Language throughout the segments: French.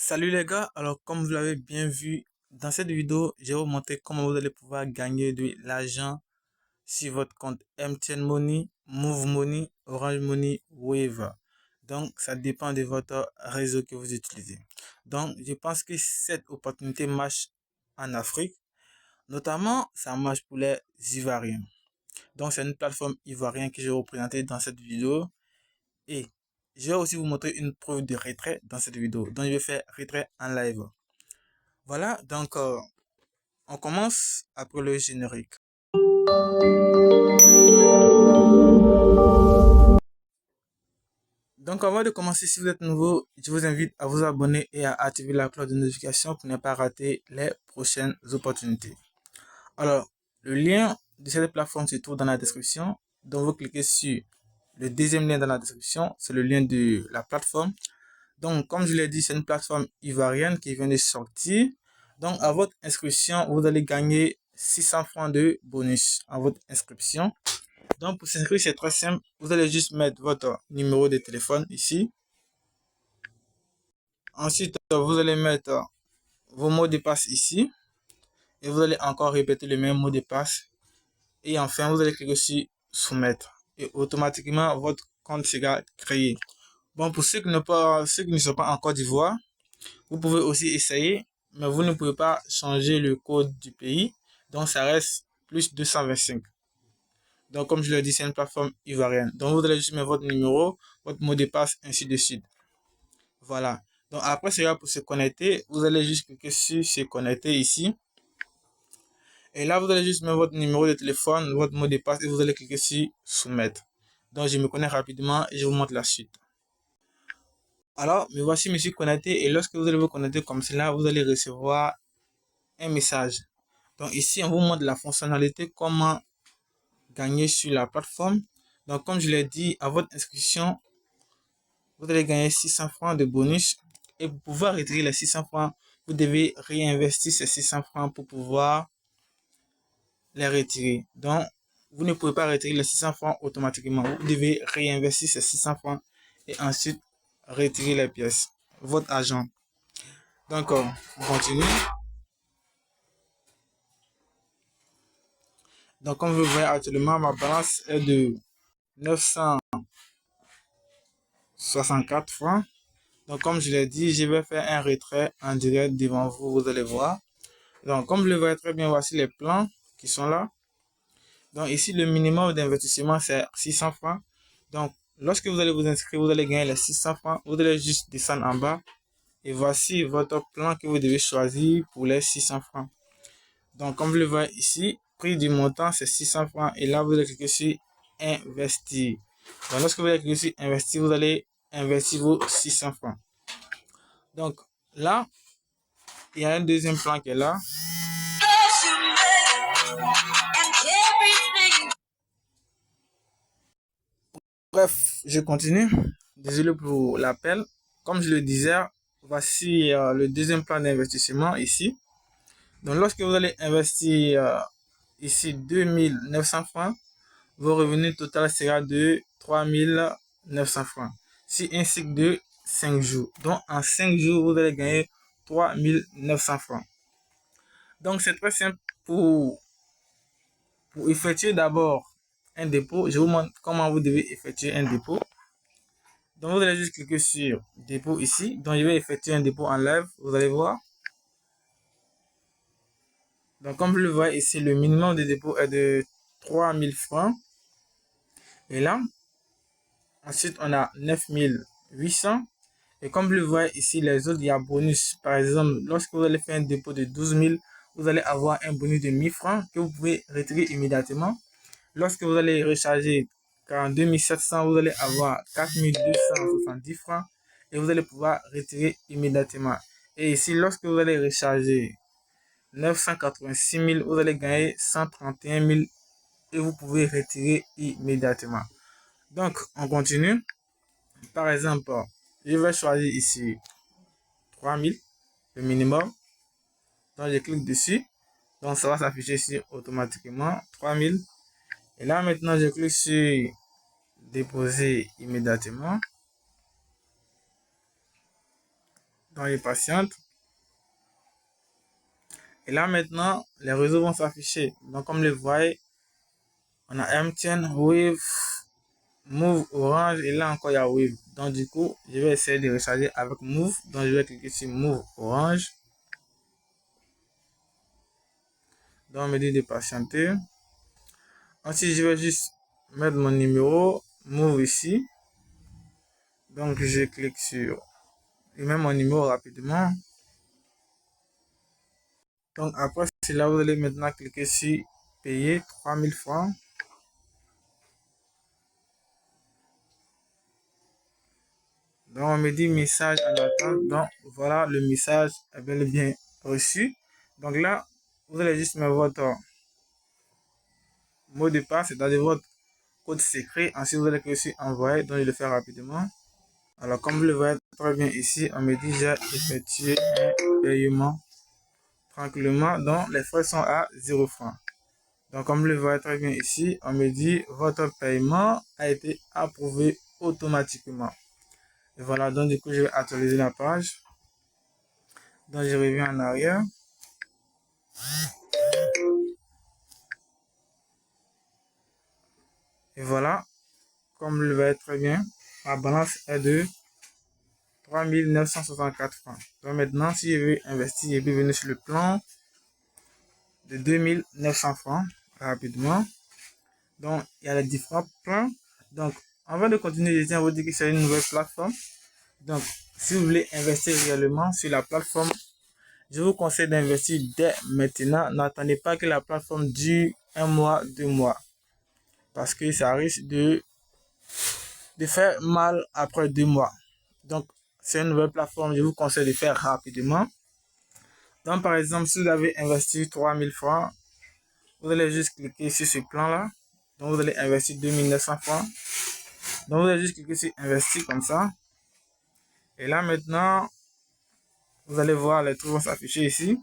Salut les gars, alors comme vous l'avez bien vu, dans cette vidéo, je vais vous montrer comment vous allez pouvoir gagner de l'argent sur votre compte MTN Money, Move Money, Orange Money, Wave. Donc, ça dépend de votre réseau que vous utilisez. Donc, je pense que cette opportunité marche en Afrique. Notamment, ça marche pour les Ivoiriens. Donc, c'est une plateforme ivoirienne que je vais vous présenter dans cette vidéo. Et je vais aussi vous montrer une preuve de retrait dans cette vidéo. Donc, je vais faire retrait en live. Voilà, donc on commence après le générique. Donc avant de commencer, si vous êtes nouveau, je vous invite à vous abonner et à activer la cloche de notification pour ne pas rater les prochaines opportunités. Alors, le lien de cette plateforme se trouve dans la description. Donc vous cliquez sur le deuxième lien dans la description, c'est le lien de la plateforme. Donc comme je l'ai dit, c'est une plateforme ivoirienne qui vient de sortir. Donc à votre inscription, vous allez gagner 600 francs de bonus à votre inscription. Donc pour s'inscrire, c'est très simple. Vous allez juste mettre votre numéro de téléphone ici. Ensuite, vous allez mettre vos mots de passe ici. Et vous allez encore répéter le même mot de passe. Et enfin, vous allez cliquer sur soumettre. Et automatiquement, votre compte sera créé. Bon, pour ceux qui ne sont pas en Côte d'Ivoire, vous pouvez aussi essayer, mais vous ne pouvez pas changer le code du pays. Donc, ça reste plus 225. Donc, comme je l'ai dit, c'est une plateforme ivoirienne. Donc, vous allez juste mettre votre numéro, votre mot de passe, ainsi de suite. Voilà. Donc, après, c'est là pour se connecter. Vous allez juste cliquer sur se connecter ici. Et là, vous allez juste mettre votre numéro de téléphone, votre mot de passe et vous allez cliquer sur soumettre. Donc, je me connecte rapidement et je vous montre la suite. Alors, me voici, me suis connecté et lorsque vous allez vous connecter comme cela, vous allez recevoir un message. Donc, ici, on vous montre la fonctionnalité, comment gagner sur la plateforme. Donc, comme je l'ai dit, à votre inscription, vous allez gagner 600 francs de bonus. Et pour pouvoir retirer les 600 francs, vous devez réinvestir ces 600 francs pour pouvoir les retirer. Donc, vous ne pouvez pas retirer les 600 francs automatiquement. Vous devez réinvestir ces 600 francs et ensuite retirer les pièces, votre argent. Donc, on continue. Donc, comme vous voyez actuellement, ma balance est de 964 francs. Donc, comme je l'ai dit, je vais faire un retrait en direct devant vous, vous allez voir. Donc, comme vous le voyez très bien, voici les plans qui sont là. Donc, ici, le minimum d'investissement, c'est 600 francs. Donc, lorsque vous allez vous inscrire, vous allez gagner les 600 francs. Vous allez juste descendre en bas. Et voici votre plan que vous devez choisir pour les 600 francs. Donc, comme vous le voyez ici, prix du montant, c'est 600 francs. Et là, vous allez cliquer sur investir. Donc, lorsque vous allez cliquer sur investir, vous allez investir vos 600 francs. Donc, là, il y a un deuxième plan qui est là. Bref, je continue. Désolé pour l'appel. Comme je le disais, voici le deuxième plan d'investissement ici. Donc, lorsque vous allez investir ici 2900 francs, vos revenus total sera de 3900 francs. Si un cycle de 5 jours. Donc, en 5 jours, vous allez gagner 3900 francs. Donc, c'est très simple pour effectuer d'abord un dépôt. Je vous montre comment vous devez effectuer un dépôt. Donc, vous allez juste cliquer sur dépôt ici. Donc, je vais effectuer un dépôt en live. Vous allez voir. Donc, comme vous le voyez ici, le minimum de dépôt est de 3000 francs. Et là, ensuite, on a 9800. Et comme vous le voyez ici, les autres, il y a bonus. Par exemple, lorsque vous allez faire un dépôt de 12 000, vous allez avoir un bonus de 1000 francs que vous pouvez retirer immédiatement. Lorsque vous allez recharger 42 700, vous allez avoir 4270 francs et vous allez pouvoir retirer immédiatement. Et ici, lorsque vous allez recharger 986 000, vous allez gagner 131 000 et vous pouvez retirer immédiatement. Donc, on continue. Par exemple, je vais choisir ici 3000, le minimum. Donc, je clique dessus. Donc, ça va s'afficher ici automatiquement 3000. Et là, maintenant, je clique sur déposer immédiatement. dans les patientes. Et là maintenant, les réseaux vont s'afficher. Donc comme le voyez, on a MTN, Wave, Move, Orange et là encore il y a Wave. Donc du coup, je vais essayer de recharger avec Move. Donc je vais cliquer sur Move Orange. Donc on me dit de patienter. Ensuite, je vais juste mettre mon numéro, Move ici. Donc je clique sur, je mets mon numéro rapidement. Donc après cela, vous allez maintenant cliquer sur payer 3000 francs. Donc on me dit message en attente. Donc voilà, le message est bel et bien reçu. Donc là, vous allez juste mettre votre mot de passe, c'est-à-dire votre code secret. Ensuite, vous allez cliquer sur envoyer. Donc je le fais rapidement. Alors comme vous le voyez très bien ici, on me dit j'ai effectué un paiement tranquillement. Donc les frais sont à 0 francs. Donc comme vous le voyez très bien ici, on me dit votre paiement a été approuvé automatiquement. Et voilà, donc du coup je vais actualiser la page. Donc je reviens en arrière. Et voilà, comme vous le voyez très bien, ma balance est de 3964 francs. Donc maintenant, si je veux investir, je peux venir sur le plan de 2900 francs rapidement. Donc, il y a les différents plans. Donc, avant de continuer, je tiens à vous dire que c'est une nouvelle plateforme. Donc, si vous voulez investir réellement sur la plateforme, je vous conseille d'investir dès maintenant. N'attendez pas que la plateforme dure 1 mois, 2 mois. Parce que ça risque de faire mal après 2 mois. Donc, c'est une nouvelle plateforme. Je vous conseille de faire rapidement. Donc, par exemple, si vous avez investi 3000 francs, vous allez juste cliquer sur ce plan-là. Donc, vous allez investir 2900 francs. Donc, vous allez juste cliquer sur investir comme ça. Et là, maintenant, vous allez voir les trucs vont s'afficher ici.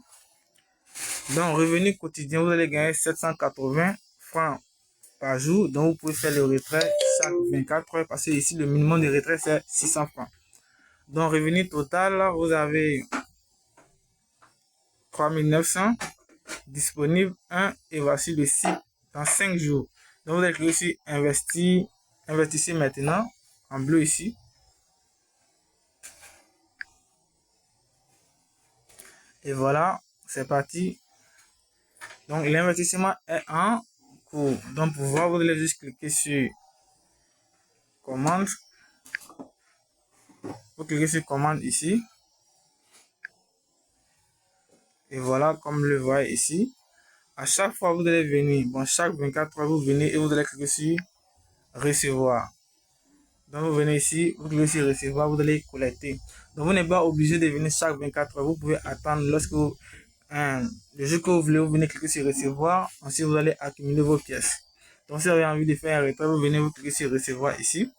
Donc, revenu quotidien, vous allez gagner 780 francs par jour. Donc, vous pouvez faire le retrait chaque 24 heures parce que ici, le minimum de retrait, c'est 600 francs. Donc, revenu total, là, vous avez 3900 disponible 1 et voici le site dans 5 jours. Donc, vous allez cliquer sur investir, investissez maintenant en bleu ici. Et voilà, c'est parti. Donc, l'investissement est en cours. Donc, pour voir, vous allez juste cliquer sur commande. Vous cliquez sur commande ici. Et voilà, comme le voyez ici. À chaque fois, vous allez venir. Bon, chaque 24 heures, vous venez et vous allez cliquer sur recevoir. Donc, vous venez ici, vous cliquez sur recevoir, vous allez collecter. Donc, vous n'êtes pas obligé de venir chaque 24 heures. Vous pouvez attendre lorsque vous, le jour que vous voulez, vous venez cliquer sur recevoir. Ensuite, vous allez accumuler vos pièces. Donc, si vous avez envie de faire un retrait, vous venez, vous cliquez sur recevoir ici.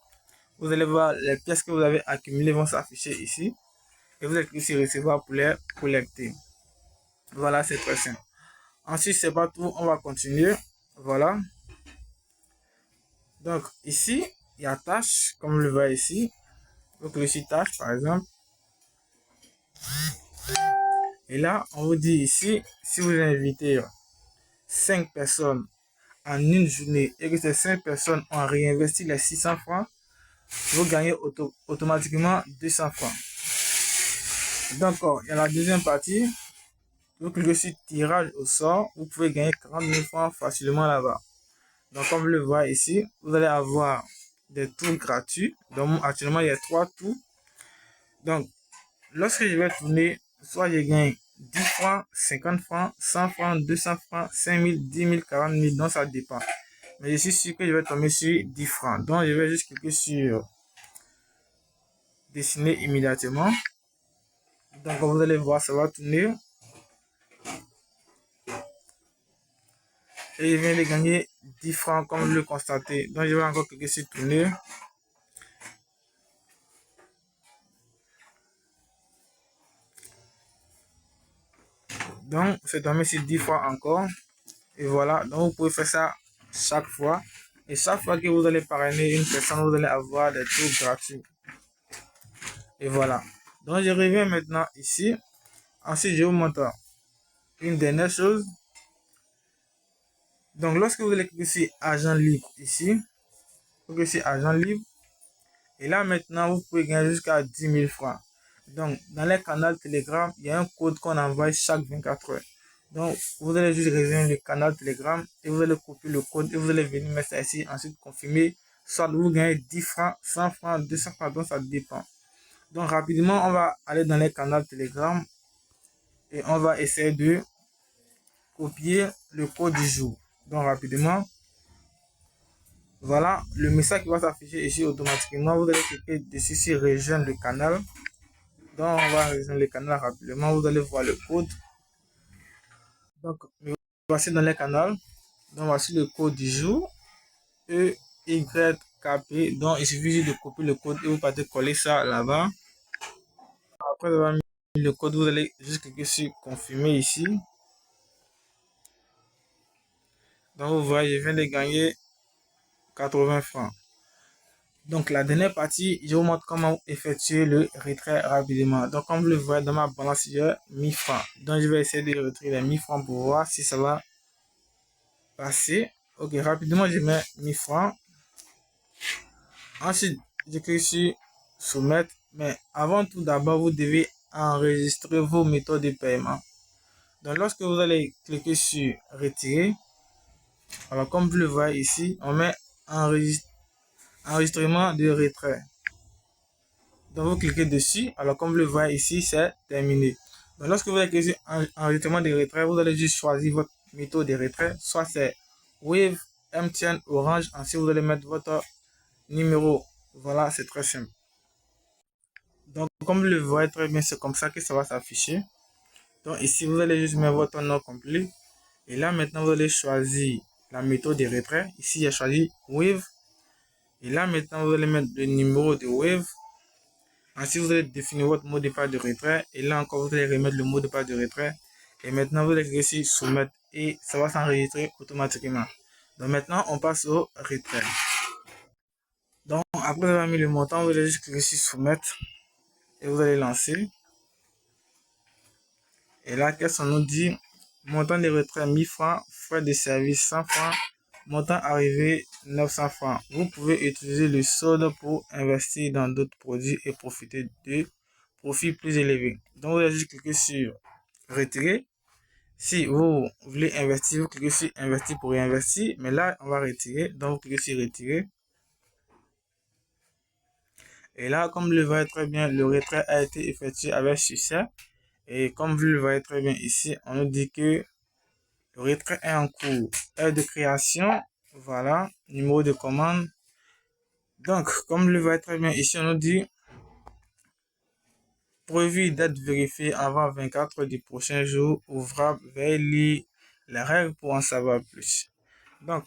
Vous allez voir les pièces que vous avez accumulées vont s'afficher ici. Et vous allez cliquer sur recevoir pour les collecter. Voilà, c'est très simple. Ensuite, c'est pas tout, on va continuer. Voilà. Donc, ici, il y a tâche, comme vous le voyez ici. Vous cliquez sur tâche, par exemple. Et là, on vous dit ici, si vous invitez 5 personnes en une journée et que ces 5 personnes ont réinvesti les 600 francs, vous gagnez automatiquement 200 francs. Donc, il y a la deuxième partie. Vous cliquez sur tirage au sort, vous pouvez gagner 40 000 francs facilement là-bas. Donc, comme vous le voyez ici, vous allez avoir des tours gratuits. Donc, actuellement, il y a 3 tours. Donc, lorsque je vais tourner, soit je gagne 10 francs, 50 francs, 100 francs, 200 francs, 5 000, 10 000, 40 000. Donc, ça dépend. Mais je suis sûr que je vais tomber sur 10 francs. Donc, je vais juste cliquer sur dessiner immédiatement. Donc, comme vous allez voir, ça va tourner. Et je viens de gagner 10 francs comme vous le constatez. Donc je vais encore cliquer sur tourner. Donc c'est tombé sur 10 fois encore. Et voilà. Donc vous pouvez faire ça chaque fois. Et chaque fois que vous allez parrainer une personne, vous allez avoir des tours gratuits. Et voilà. Donc, je reviens maintenant ici. Ensuite, je vous montre une dernière chose. Donc, lorsque vous allez cliquer sur Agent libre ici, vous cliquez sur Agent libre. Et là, maintenant, vous pouvez gagner jusqu'à 10 000 francs. Donc, dans les canaux Telegram, il y a un code qu'on envoie chaque 24 heures. Donc, vous allez juste rejoindre le canal Telegram et vous allez copier le code et vous allez venir mettre ça ici, ensuite confirmer. Soit vous gagnez 10 francs, 100 francs, 200 francs, donc ça dépend. Donc, rapidement, on va aller dans les canaux Telegram et on va essayer de copier le code du jour. Donc, rapidement, voilà le message qui va s'afficher ici automatiquement. Vous allez cliquer dessus sur rejoindre le canal. Donc, on va rejoindre le canal rapidement. Vous allez voir le code. Donc, voici dans le canal. Donc, voici le code du jour. EYKP. Donc, il suffit juste de copier le code et vous partez coller ça là-bas. Après avoir mis le code, vous allez juste cliquer sur confirmer ici. Donc, vous voyez, je viens de gagner 80 francs. Donc, la dernière partie, je vous montre comment effectuer le retrait rapidement. Donc, comme vous le voyez dans ma balance, j'ai 1000 francs. Donc, je vais essayer de retirer les 1000 francs pour voir si ça va passer. Ok, rapidement, je mets 1000 francs. Ensuite, je clique sur soumettre. Mais avant tout, d'abord, vous devez enregistrer vos méthodes de paiement. Donc, lorsque vous allez cliquer sur retirer, alors comme vous le voyez ici, on met enregistrement de retrait. Donc, vous cliquez dessus. Alors, comme vous le voyez ici, c'est terminé. Donc, lorsque vous allez cliquer sur enregistrement de retrait, vous allez juste choisir votre méthode de retrait. Soit c'est Wave, MTN, Orange. Ensuite, vous allez mettre votre numéro. Voilà, c'est très simple. Donc, comme vous le voyez très bien, c'est comme ça que ça va s'afficher. Donc, ici, vous allez juste mettre votre nom complet. Et là, maintenant, vous allez choisir la méthode de retrait. Ici, j'ai choisi Wave. Et là, maintenant, vous allez mettre le numéro de Wave. Ensuite, vous allez définir votre mot de passe de retrait. Et là encore, vous allez remettre le mot de passe de retrait. Et maintenant, vous allez cliquer sur soumettre. Et ça va s'enregistrer automatiquement. Donc, maintenant, on passe au retrait. Donc, après avoir mis le montant, vous allez juste cliquer sur soumettre. Et vous allez lancer. Et là, qu'est-ce qu'on nous dit? Montant de retrait 1000 francs, frais de service 100 francs, montant arrivé 900 francs. Vous pouvez utiliser le solde pour investir dans d'autres produits et profiter de profits plus élevés. Donc, vous allez juste cliquer sur retirer. Si vous voulez investir, vous cliquez sur investir pour réinvestir. Mais là, on va retirer. Donc, vous cliquez sur retirer. Et là, comme vous le voyez très bien, le retrait a été effectué avec succès. Et comme vous le voyez très bien ici, on nous dit que le retrait est en cours. Heure de création. Voilà. Numéro de commande. Donc, comme vous le voyez très bien ici, on nous dit prévu d'être vérifié avant 24 du prochain jour. Ouvrable. Veuillez lire les règles pour en savoir plus. Donc,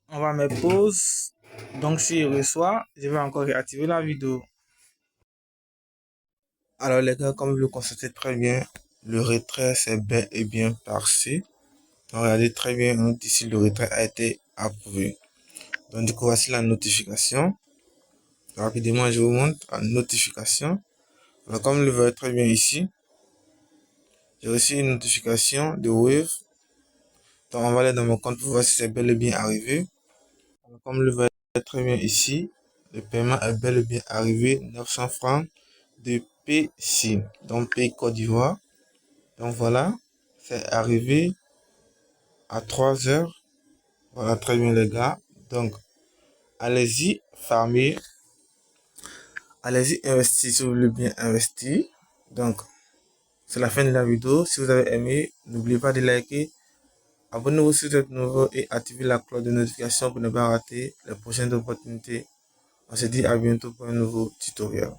on va mettre pause. Donc, s'il reçoit, je vais encore réactiver la vidéo. Alors, les gars, comme vous le constatez très bien, le retrait c'est bel et bien passé. Donc, regardez très bien, ici le retrait a été approuvé. Donc, du coup, voici la notification. Rapidement, je vous montre la notification. Alors, comme vous le voyez très bien ici, j'ai reçu une notification de Wave. Donc, on va aller dans mon compte pour voir si c'est bel et bien arrivé. Alors, comme vous le voyez très bien ici, le paiement est bel et bien arrivé. 900 francs de PC. Donc, Pays Côte d'Ivoire. Donc, voilà, c'est arrivé à 3 heures. Voilà, très bien, les gars. Donc, allez-y, farmez. Allez-y, investir si vous voulez bien investir. Donc, c'est la fin de la vidéo. Si vous avez aimé, n'oubliez pas de liker. Abonnez-vous si vous êtes nouveau et activez la cloche de notification pour ne pas rater les prochaines opportunités. On se dit à bientôt pour un nouveau tutoriel.